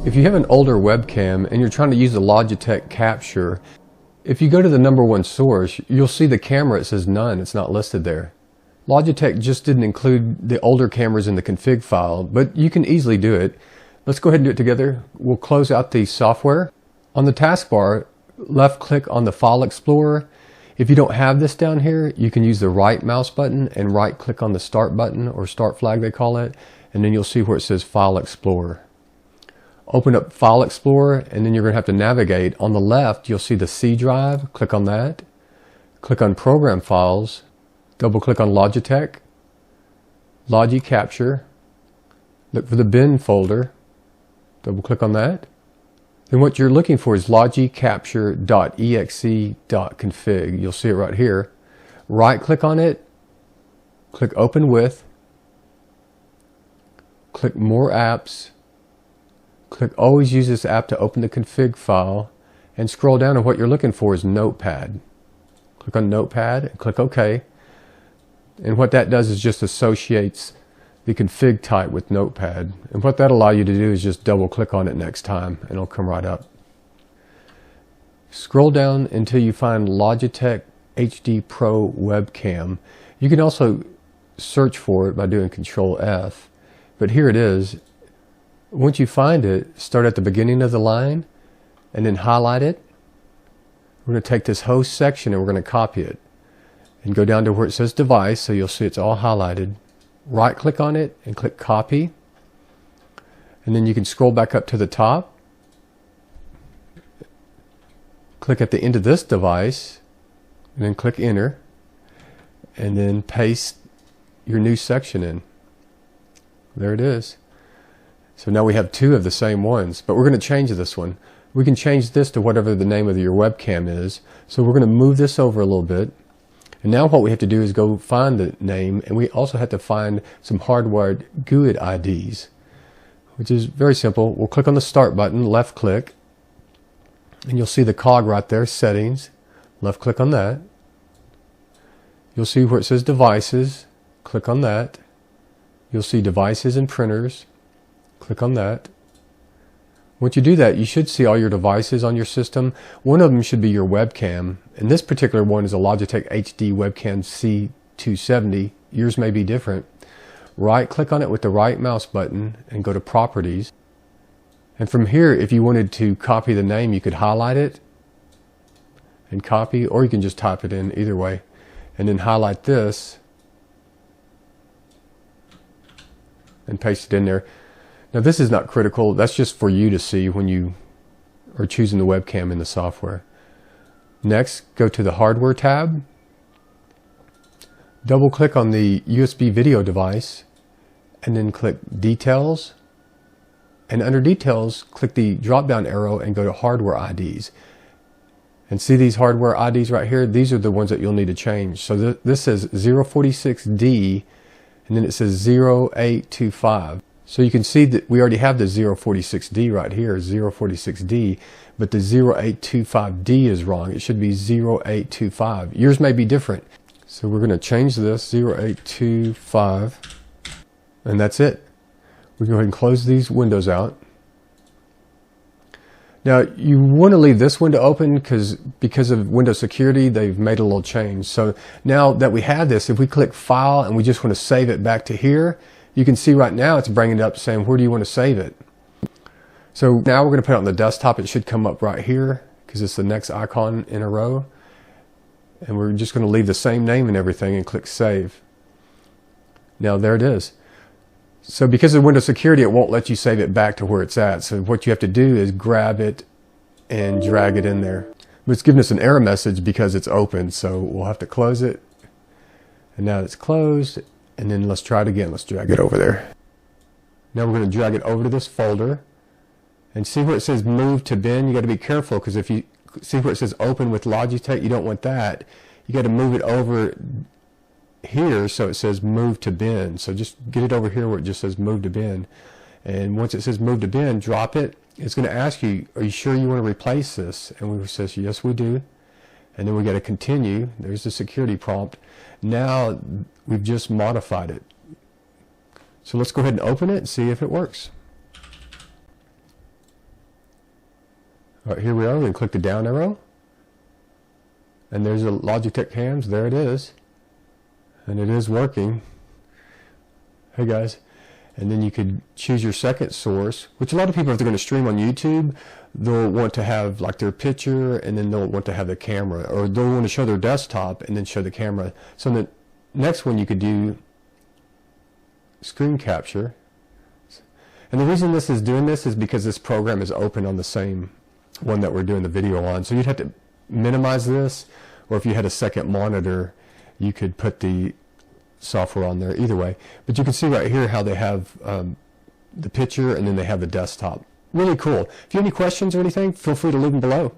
If you have an older webcam and you're trying to use the Logitech Capture, if you go to the #1 source, you'll see the camera, it says none, it's not listed there. Logitech just didn't include the older cameras in the config file, but you can easily do it. Let's go ahead and do it together. We'll close out the software. On the taskbar, left click on the File Explorer. If you don't have this down here, you can use the right mouse button and right click on the Start button, or Start flag they call it, and then you'll see where it says File Explorer. Open up File Explorer, and then you're going to have to navigate. On the left, you'll see the C drive. Click on that. Click on Program Files. Double click on Logitech, LogiCapture. Look for the bin folder. Double click on that. Then what you're looking for is logicapture.exe.config. You'll see it right here. Right click on it. Click Open With. Click More Apps. Click Always Use this app to open the config file, and scroll down, and what you're looking for is Notepad. Click on Notepad and click OK. And what that does is just associates the config type with Notepad. And what that'll allow you to do is just double click on it next time and it'll come right up. Scroll down until you find Logitech HD Pro Webcam. You can also search for it by doing Control F, but here it is. Once you find it, start at the beginning of the line and then highlight it. We're going to take this host section and we're going to copy it and go down to where it says Device, so you'll see it's all highlighted. Right click on it and click Copy, and then you can scroll back up to the top, click at the end of this device, and then click Enter, and then paste your new section in. There it is. So now we have two of the same ones, but we're going to change this one. We can change this to whatever the name of your webcam is. So we're going to move this over a little bit. And now what we have to do is go find the name, and we also have to find some hardwired GUID IDs, which is very simple. We'll click on the Start button, left click, and you'll see the cog right there, Settings. Left click on that. You'll see where it says Devices. Click on that. You'll see Devices and Printers. Click on that. Once you do that, you should see all your devices on your system. One of them should be your webcam, and this particular one is a Logitech HD Webcam C270. Yours may be different. Right click on it with the right mouse button and go to Properties. And from here, if you wanted to copy the name, you could highlight it and copy, or you can just type it in, either way, and then highlight this and paste it in there. Now this is not critical, that's just for you to see when you are choosing the webcam in the software. Next, go to the Hardware tab. Double click on the USB video device and then click Details. And under Details, click the drop down arrow and go to Hardware IDs. And see these hardware IDs right here? These are the ones that you'll need to change. So this says 046D and then it says 0825. So you can see that we already have the 046D right here, 046D, but the 0825D is wrong. It should be 0825. Yours may be different. So we're going to change this 0825, and that's it. We go ahead and close these windows out. Now you want to leave this window open because of Windows security, they've made a little change. So now that we have this, if we click File and we just want to save it back to here, you can see right now it's bringing it up saying, where do you want to save it? So now we're going to put it on the desktop. It should come up right here because it's the next icon in a row. And we're just going to leave the same name and everything and click Save. Now there it is. So because of Windows security, it won't let you save it back to where it's at. So what you have to do is grab it and drag it in there. But it's giving us an error message because it's open. So we'll have to close it. And now it's closed. And then let's try it again. Let's drag it over there. Now we're going to drag it over to this folder and see where it says Move to Bin. You got to be careful because if you see where it says Open with Logitech, you don't want that. You got to move it over here so it says Move to Bin. So just get it over here where it just says Move to Bin. And once it says Move to Bin, drop it. It's going to ask you, are you sure you want to replace this? And we say, yes, we do. And then we got to continue. There's the security prompt. Now we've just modified it. So let's go ahead and open it and see if it works. All right, here we are. We're going to click the down arrow. And there's the Logitech cams. There it is. And it is working. Hey guys. And then you could choose your second source, which a lot of people, if they're going to stream on YouTube, they'll want to have like their picture, and then they'll want to have the camera, or they'll want to show their desktop and then show the camera. So the next one you could do screen capture. And the reason this is doing this is because this program is open on the same one that we're doing the video on. So you'd have to minimize this, or if you had a second monitor, you could put the software on there. Either way, but you can see right here how they have the picture and then they have the desktop. Really cool. If you have any questions or anything, feel free to leave them below.